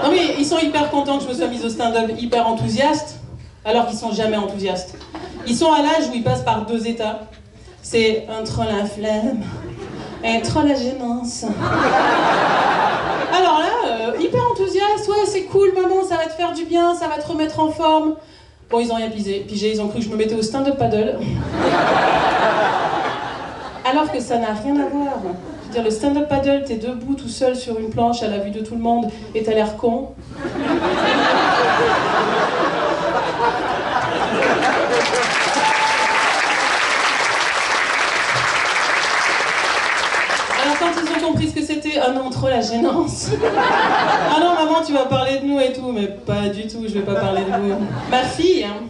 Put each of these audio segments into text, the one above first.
Non mais ils sont hyper contents que je me sois mise au stand-up, hyper enthousiastes, alors qu'ils sont jamais enthousiastes. Ils sont à l'âge où ils passent par 2 états. C'est entre la flemme et entre la gênance. Alors là, hyper enthousiaste, ouais c'est cool maman, ça va te faire du bien, ça va te remettre en forme. Bon, ils ont rien pigé, ils ont cru que je me mettais au stand-up paddle. Alors que ça n'a rien à voir. Je veux dire, le stand-up paddle, t'es debout tout seul sur une planche à la vue de tout le monde et t'as l'air con. Alors quand ils ont compris ce que c'était, ah non, trop la gênance. Ah non, maman, tu vas parler de nous et tout, mais pas du tout, je vais pas parler de vous. Ma fille, hein.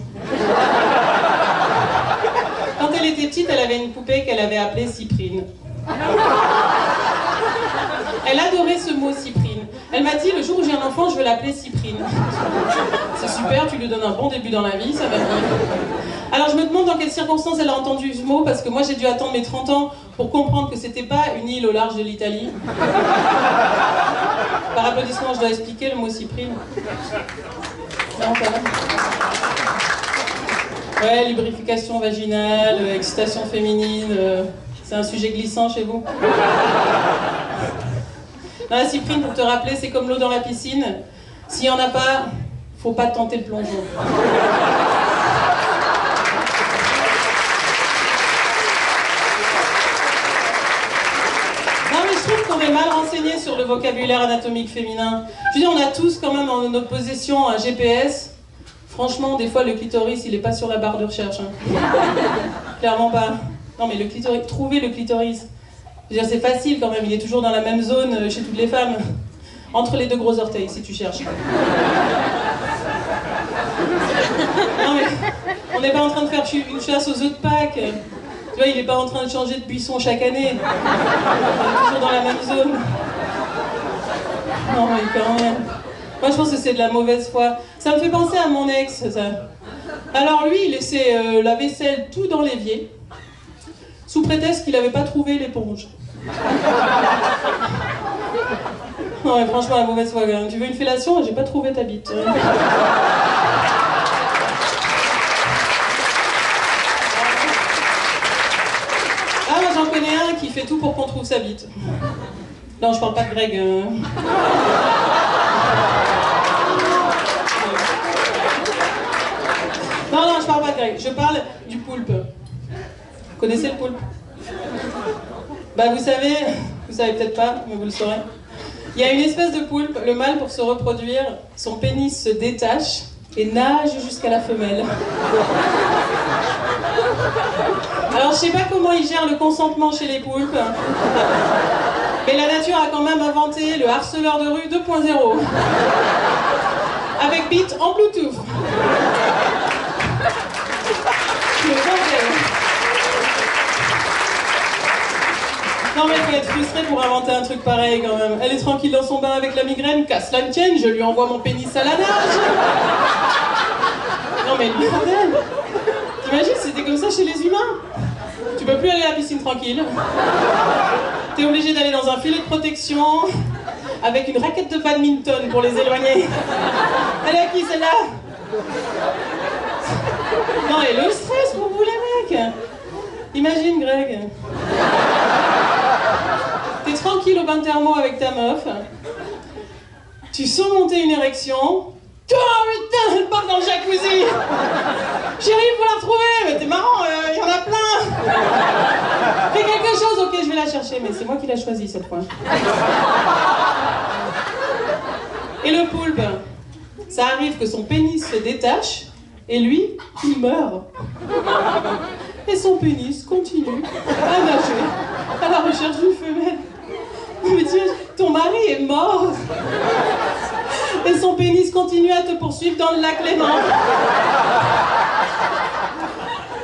Quand elle était petite, elle avait une poupée qu'elle avait appelée Cyprine. Elle adorait ce mot Cyprine. Elle m'a dit, le jour où j'ai un enfant, je veux l'appeler Cyprine. C'est super, tu lui donnes un bon début dans la vie, ça va bien. Alors je me demande dans quelles circonstances elle a entendu ce mot, parce que moi j'ai dû attendre mes 30 ans pour comprendre que c'était pas une île au large de l'Italie. Par applaudissement, je dois expliquer le mot Cyprine. Non, ça va. Ouais, lubrification vaginale, excitation féminine, c'est un sujet glissant chez vous. Non, la Cyprine, pour te rappeler, c'est comme l'eau dans la piscine. S'il n'y en a pas, faut pas tenter le plongeon. Non, mais je trouve qu'on est mal renseigné sur le vocabulaire anatomique féminin. Je veux dire, on a tous quand même en notre possession un GPS. Franchement, des fois, le clitoris, il est pas sur la barre de recherche. Hein. Clairement pas. Non, mais le clitoris, trouver le clitoris. Je veux dire, c'est facile quand même, il est toujours dans la même zone chez toutes les femmes. Entre les 2 gros orteils, si tu cherches. Non, mais on n'est pas en train de faire une chasse aux œufs de Pâques. Tu vois, il n'est pas en train de changer de buisson chaque année. On est toujours dans la même zone. Non, mais quand même. Moi, je pense que c'est de la mauvaise foi. Ça me fait penser à mon ex, ça. Alors lui, il laissait la vaisselle tout dans l'évier, sous prétexte qu'il n'avait pas trouvé l'éponge. Non, mais franchement, la mauvaise foi. Tu veux une fellation? J'ai pas trouvé ta bite. Ah, moi, j'en connais un qui fait tout pour qu'on trouve sa bite. Non, je parle pas de Greg. Non, je parle pas de Greg, je parle du poulpe. Vous connaissez le poulpe? Bah vous savez peut-être pas, mais vous le saurez. Il y a une espèce de poulpe, le mâle pour se reproduire, son pénis se détache et nage jusqu'à la femelle. Alors je sais pas comment ils gèrent le consentement chez les poulpes, mais la nature a quand même inventé le harceleur de rue 2.0. Avec bite en Bluetooth. Non mais il faut être frustré pour inventer un truc pareil quand même. Elle est tranquille dans son bain avec la migraine, qu'à cela ne tienne, je lui envoie mon pénis à la nage. Non mais le bordel. T'imagines, c'était comme ça chez les humains. Tu peux plus aller à la piscine tranquille. T'es obligé d'aller dans un filet de protection avec une raquette de badminton pour les éloigner. Elle est à qui celle-là? Non et le stress pour vous les mecs. Imagine Greg. T'es tranquille au bain de thermo avec ta meuf. Tu sens monter une érection. Oh putain, elle part dans le jacuzzi. Chérie, faut la retrouver. Mais t'es marrant, il y en a plein. Fais quelque chose, ok, je vais la chercher. Mais c'est moi qui l'ai choisi cette fois. Et le poulpe, ça arrive que son pénis se détache et lui, il meurt. Et son pénis continue à nager à la recherche d'une femelle. Mais Dieu, ton mari est mort. Et son pénis continue à te poursuivre dans le lac Léman.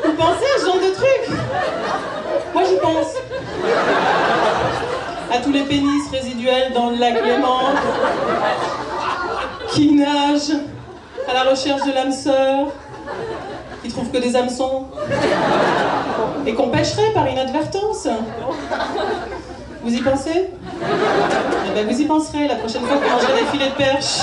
Vous pensez à ce genre de truc? Moi j'y pense. À tous les pénis résiduels dans le lac Léman qui nagent à la recherche de l'âme sœur, qui trouvent que des hameçons et qu'on pêcherait par inadvertance. Vous y pensez? Eh ben, vous y penserez la prochaine fois que vous mangerez des filets de perche.